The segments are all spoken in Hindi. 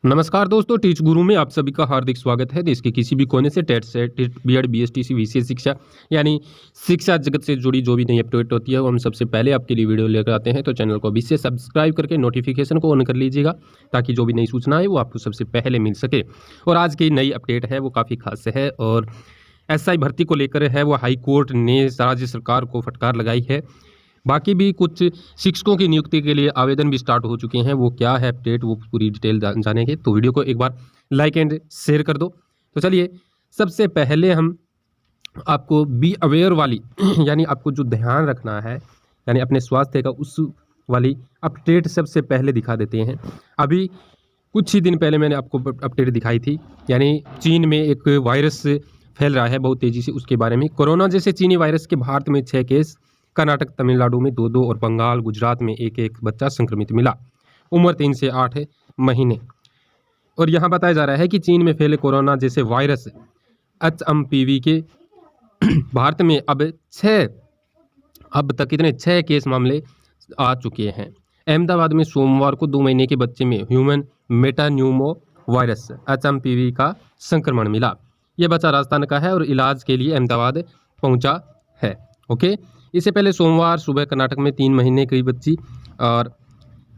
नमस्कार दोस्तों, टीच गुरु में आप सभी का हार्दिक स्वागत है। देश के किसी भी कोने से टेट से बीएड बीएसटीसी विशेष शिक्षा यानी शिक्षा जगत से जुड़ी जो भी नई अपडेट होती है वो हम सबसे पहले आपके लिए वीडियो लेकर आते हैं। तो चैनल को अभी से सब्सक्राइब करके नोटिफिकेशन को ऑन कर लीजिएगा ताकि जो भी नई सूचना है वो आपको सबसे पहले मिल सके। और आज की नई अपडेट है वो काफ़ी खास है और एसआई भर्ती को लेकर है। वो हाई कोर्ट ने राज्य सरकार को फटकार लगाई है। बाकी भी कुछ शिक्षकों की नियुक्ति के लिए आवेदन भी स्टार्ट हो चुके हैं। वो क्या है अपडेट, वो पूरी डिटेल जानेंगे। तो वीडियो को एक बार लाइक एंड शेयर कर दो। तो चलिए, सबसे पहले हम आपको बी अवेयर वाली यानी आपको जो ध्यान रखना है यानी अपने स्वास्थ्य का उस वाली अपडेट सबसे पहले दिखा देते हैं। अभी कुछ ही दिन पहले मैंने आपको अपडेट दिखाई थी, यानी चीन में एक वायरस फैल रहा है बहुत तेज़ी से। उसके बारे में कोरोना जैसे चीनी वायरस के भारत में 6 केस, कर्नाटक तमिलनाडु में 2-2 और बंगाल गुजरात में 1-1 बच्चा संक्रमित मिला। उम्र 3 से 8 महीने। और यहाँ बताया जा रहा है कि चीन में फैले कोरोना जैसे वायरस HMPV के भारत में अब तक कितने 6 केस मामले आ चुके हैं। अहमदाबाद में सोमवार को 2 महीने के बच्चे में ह्यूमन मेटान्यूमो वायरस HMPV का संक्रमण मिला। यह बच्चा राजस्थान का है और इलाज के लिए अहमदाबाद पहुंचा है। ओके, इससे पहले सोमवार सुबह कर्नाटक में 3 महीने की बच्ची और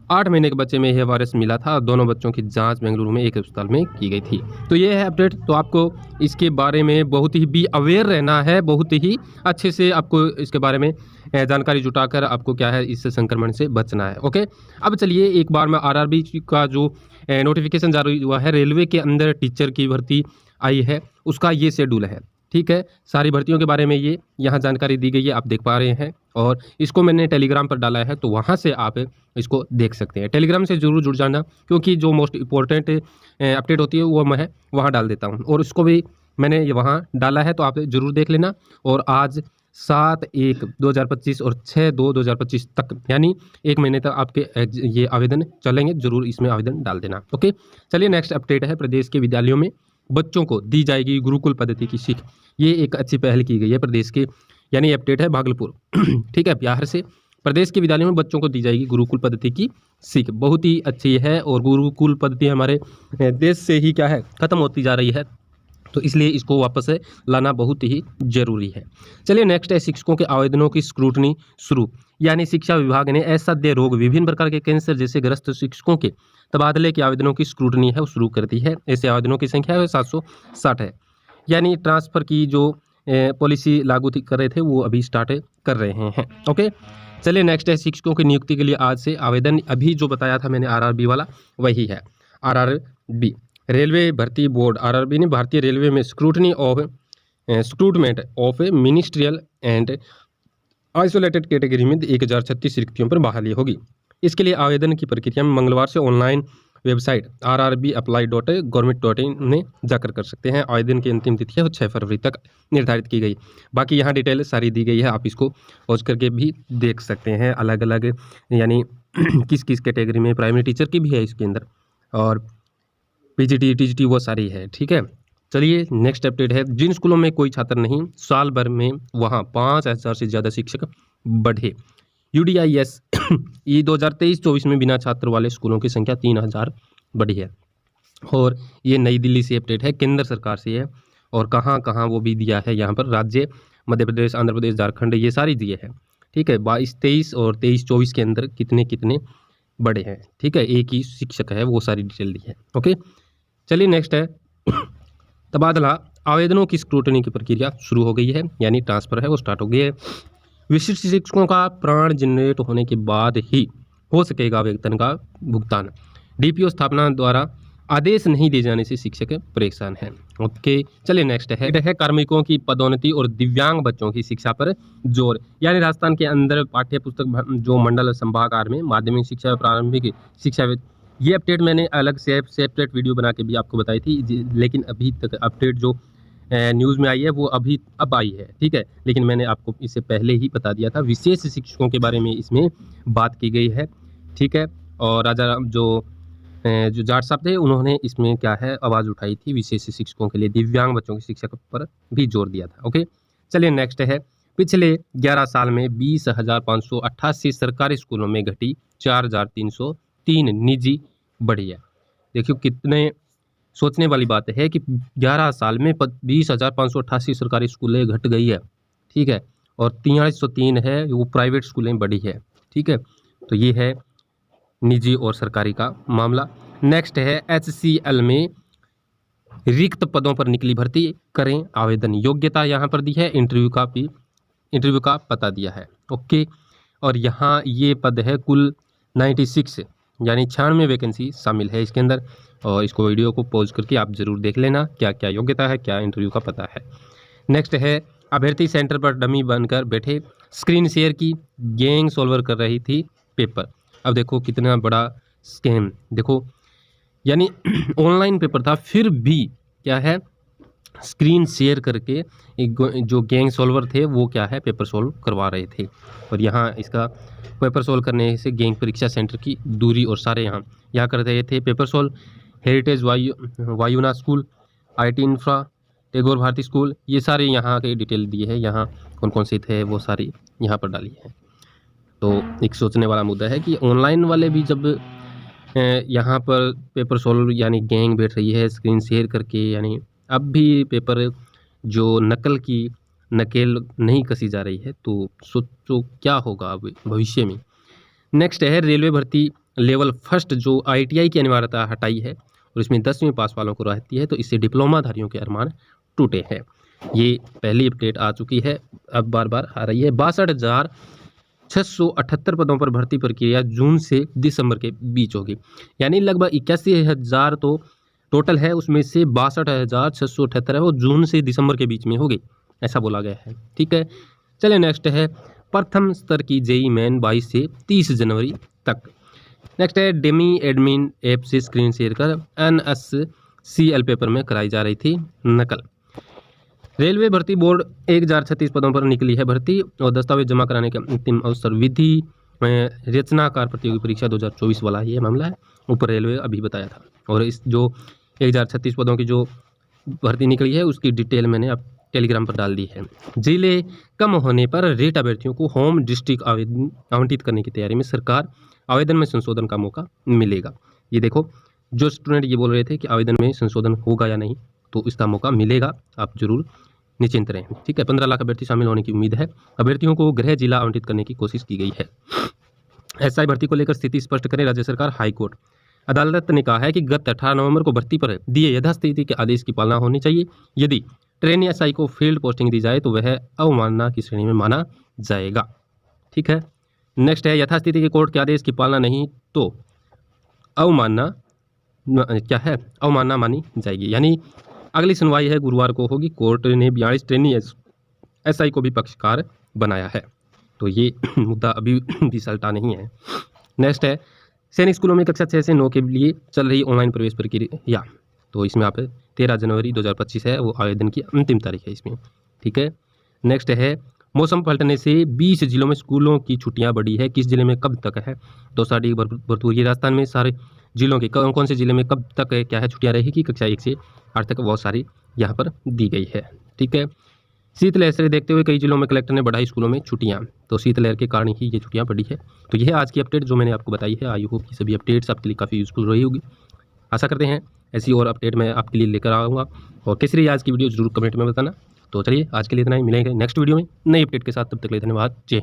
8 महीने के बच्चे में यह वायरस मिला था। दोनों बच्चों की जांच बेंगलुरु में एक अस्पताल में की गई थी। तो ये है अपडेट। तो आपको इसके बारे में बहुत ही बी अवेयर रहना है, बहुत ही अच्छे से आपको इसके बारे में जानकारी जुटाकर आपको क्या है इस संक्रमण से बचना है। ओके, अब चलिए एक बार में आरआरबी का जो नोटिफिकेशन जारी हुआ है, रेलवे के अंदर टीचर की भर्ती आई है, उसका ये शेड्यूल है। ठीक है, सारी भर्तियों के बारे में ये यहाँ जानकारी दी गई है, आप देख पा रहे हैं। और इसको मैंने टेलीग्राम पर डाला है, तो वहाँ से आप इसको देख सकते हैं। टेलीग्राम से ज़रूर जुड़ जाना, क्योंकि जो मोस्ट इम्पोर्टेंट अपडेट होती है वो मैं वहाँ डाल देता हूँ। और उसको भी मैंने ये वहाँ डाला है, तो आप ज़रूर देख लेना। और आज 7/1/2025 और 6/2/2025 तक यानी 1 महीने तक आपके ये आवेदन चलेंगे। ज़रूर इसमें आवेदन डाल देना। ओके, चलिए नेक्स्ट अपडेट है। प्रदेश के विद्यालयों में बच्चों को दी जाएगी गुरुकुल पद्धति की सीख। ये एक अच्छी पहल की गई है प्रदेश के, यानी अपडेट है भागलपुर ठीक है, बिहार से। प्रदेश के विद्यालयों में बच्चों को दी जाएगी गुरुकुल पद्धति की सीख। बहुत ही अच्छी है और गुरुकुल पद्धति हमारे देश से ही क्या है खत्म होती जा रही है, तो इसलिए इसको वापस लाना बहुत ही जरूरी है। चलिए नेक्स्ट है शिक्षकों के आवेदनों की स्क्रूटनी शुरू। यानी शिक्षा विभाग ने असाध्य रोग, विभिन्न प्रकार के कैंसर जैसे ग्रस्त शिक्षकों के तबादले के आवेदनों की स्क्रूटनी है वो शुरू कर दी है। ऐसे आवेदनों की संख्या है 760 है। यानी ट्रांसफ़र की जो पॉलिसी लागू कर रहे थे वो अभी स्टार्ट कर रहे हैं। ओके, चलिए नेक्स्ट है शिक्षकों की नियुक्ति के लिए आज से आवेदन। अभी जो बताया था मैंने आरआरबी वाला वही है। आरआरबी रेलवे भर्ती बोर्ड आरआरबी ने भारतीय रेलवे में recruitment of ministerial and isolated category में 1036 रिक्तियों पर बहाली होगी। इसके लिए आवेदन की प्रक्रिया में मंगलवार से ऑनलाइन वेबसाइट rrbapply.government.in में जाकर कर सकते हैं। आवेदन की अंतिम तिथि है 6 फरवरी तक निर्धारित की गई। बाकी यहाँ डिटेल सारी दी गई है, आप इसको पहुँच करके भी देख सकते हैं। अलग अलग यानी किस किस कैटेगरी में, प्राइमरी टीचर की भी है इसके अंदर, और पीजीटी टीजीटी वो सारी है। ठीक है, चलिए नेक्स्ट अपडेट है। जिन स्कूलों में कोई छात्र नहीं, साल भर में वहाँ 5000 से ज़्यादा शिक्षक बढ़े। UDIS ये 2023-24 में बिना छात्र वाले स्कूलों की संख्या 3000 बढ़ी है। और ये नई दिल्ली से अपडेट है, केंद्र सरकार से है। और कहाँ कहाँ वो भी दिया है, यहाँ पर राज्य मध्य प्रदेश, आंध्र प्रदेश, झारखंड, ये सारी दिए हैं। ठीक है, 22-23 और 23-24 के अंदर कितने कितने बड़े हैं। ठीक है, एक ही शिक्षक है, वो सारी डिटेल दी है। ओके, चलिए नेक्स्ट है तबादला। आवेदनों की स्क्रूटनी की प्रक्रिया शुरू हो गई है, यानी ट्रांसफ़र है वो स्टार्ट हो गई है। विशिष्ट शिक्षकों का प्राण जनरेट होने के बाद ही हो सकेगा वेतन का भुगतान। DPO स्थापना द्वारा आदेश नहीं दिए जाने से शिक्षक परेशान हैं। ओके, चलिए नेक्स्ट है कार्मिकों की पदोन्नति और दिव्यांग बच्चों की शिक्षा पर जोर। यानी राजस्थान के अंदर पाठ्य पुस्तक जो मंडल संभागार में माध्यमिक शिक्षा, प्रारंभिक शिक्षा, ये अपडेट मैंने अलग से सेपरेट वीडियो बना के भी आपको बताई थी। लेकिन अभी तक अपडेट जो न्यूज़ में आई है वो अब आई है। ठीक है, लेकिन मैंने आपको इससे पहले ही बता दिया था। विशेष शिक्षकों के बारे में इसमें बात की गई है। ठीक है, और राजा जो जाट साहब थे उन्होंने इसमें क्या है आवाज़ उठाई थी विशेष शिक्षकों के लिए, दिव्यांग बच्चों की शिक्षा पर भी जोर दिया था। ओके, चलिए नेक्स्ट है। पिछले 11 साल में 20,588 सरकारी स्कूलों में घटी, 4,303 निजी बढ़ी है। देखियो कितने सोचने वाली बात है कि 11 साल में 20,588 सरकारी स्कूलें घट गई है, ठीक है, और 4303 है वो प्राइवेट स्कूलें बढ़ी है, ठीक है। तो ये है निजी और सरकारी का मामला। नेक्स्ट है HCL में रिक्त पदों पर निकली भर्ती, करें आवेदन। योग्यता यहाँ पर दी है, इंटरव्यू का पता दिया है, ओके। और यहाँ ये पद है कुल 96 यानी 96 वैकेंसी शामिल है इसके अंदर। और इसको वीडियो को पॉज करके आप ज़रूर देख लेना क्या क्या योग्यता है, क्या इंटरव्यू का पता है। नेक्स्ट है अभ्यर्थी सेंटर पर डमी बनकर बैठे, स्क्रीन शेयर की, गैंग सॉल्वर कर रही थी पेपर। अब देखो कितना बड़ा स्कैम, देखो यानी ऑनलाइन पेपर था फिर भी क्या है स्क्रीन शेयर करके जो गैंग सॉल्वर थे वो क्या है पेपर सॉल्व करवा रहे थे। और यहाँ इसका पेपर सॉल्व करने से गैंग परीक्षा सेंटर की दूरी और सारे यहाँ कर रहे थे पेपर सॉल्व। हेरिटेज वायुना school, IT infra, Tagore Bharati school, ये सारे यहाँ के डिटेल दिए हैं, यहाँ कौन कौन से थे वो सारी यहाँ पर डाली है। तो एक सोचने वाला मुद्दा है कि ऑनलाइन वाले भी जब यहाँ पर पेपर सॉल्व यानी गैंग बैठ रही है स्क्रीन शेयर करके, यानी अब भी पेपर जो नकेल नहीं कसी जा रही है, तो सोचो क्या होगा अब भविष्य में। नेक्स्ट है रेलवे भर्ती लेवल फर्स्ट जो ITI की अनिवार्यता हटाई है और इसमें 10वीं पास वालों को रहती है, तो इससे डिप्लोमाधारियों के अरमान टूटे हैं। ये पहली अपडेट आ चुकी है, अब बार बार आ रही है। 62,678 पदों पर भर्ती प्रक्रिया जून से दिसंबर के बीच होगी, यानी लगभग 81,000 तो टोटल है, उसमें से 62,678 है वो जून से दिसंबर के बीच में होगी, ऐसा बोला गया है, ठीक है। चलिए नेक्स्ट है प्रथम स्तर की JEE मेन 22 से 30 जनवरी तक। नेक्स्ट है डेमी एडमिन ऐप से स्क्रीन शेयर कर NSCL पेपर में कराई जा रही थी नकल। रेलवे भर्ती बोर्ड 1036 पदों पर निकली है भर्ती और दस्तावेज जमा कराने का अंतिम अवसर विधि में रचनाकार प्रतियोगी परीक्षा 2024 वाला ये मामला है, ऊपर रेलवे अभी बताया था। और इस जो 1036 पदों की जो भर्ती निकली है उसकी डिटेल मैंने अब टेलीग्राम पर डाल दी है। जिले कम होने पर रेट अभ्यर्थियों को होम डिस्ट्रिक्ट आवंटित करने की तैयारी में सरकार, आवेदन में संशोधन का मौका मिलेगा। ये देखो जो स्टूडेंट ये बोल रहे थे कि आवेदन में संशोधन होगा या नहीं, तो इसका मौका मिलेगा, आप जरूर निश्चिंत रहें, ठीक है। 15 लाख अभ्यर्थी शामिल होने की उम्मीद है। अभ्यर्थियों को गृह जिला आवंटित करने की कोशिश की गई है। SI भर्ती को लेकर स्थिति स्पष्ट करें राज्य सरकार, हाईकोर्ट। अदालत ने कहा है कि गत 18 नवंबर को भर्ती पर दिए यथास्थिति के आदेश की पालना होनी चाहिए। यदि ट्रेनी SI को फील्ड पोस्टिंग दी जाए तो वह अवमानना की श्रेणी में माना जाएगा, ठीक है। नेक्स्ट है यथास्थिति के कोर्ट के आदेश की पालना नहीं तो अवमानना मानी जाएगी, यानी अगली सुनवाई है गुरुवार को होगी। कोर्ट ने 42 ट्रेनी SI को भी पक्षकार बनाया है, तो ये मुद्दा अभी भी सलटा नहीं है। नेक्स्ट है सैनिक स्कूलों में कक्षा 6 से 9 के लिए चल रही ऑनलाइन प्रवेश प्रक्रिया, तो इसमें आप 13 जनवरी 2025 है वो आवेदन की अंतिम तारीख है इसमें, ठीक है। नेक्स्ट है मौसम पलटने से 20 जिलों में स्कूलों की छुट्टियां बढ़ी है, किस जिले में कब तक है, तो साड़ी भरपूर। ये राजस्थान में सारे जिलों के कौन कौन से जिले में कब तक क्या है छुट्टियां रहेगी कक्षा 1 से 8 तक, बहुत सारी यहाँ पर दी गई है, ठीक है। शीतलहर से देखते हुए कई जिलों में कलेक्टर ने बढ़ाई स्कूलों में छुट्टियां, तो शीतलहर के कारण ही ये छुट्टियां बढ़ी है। तो यह है आज की अपडेट जो मैंने आपको बताई है। आई होप कि सभी अपडेट्स आपके लिए काफ़ी यूजफुल रही होगी, आशा करते हैं ऐसी और अपडेट मैं आपके लिए लेकर आऊँगा। और कैसी रही आज की वीडियो जरूर कमेंट में बताना। तो चलिए आज के लिए इतना ही, मिलेंगे नेक्स्ट वीडियो में नई अपडेट के साथ, तब तक के लिए धन्यवाद, जय।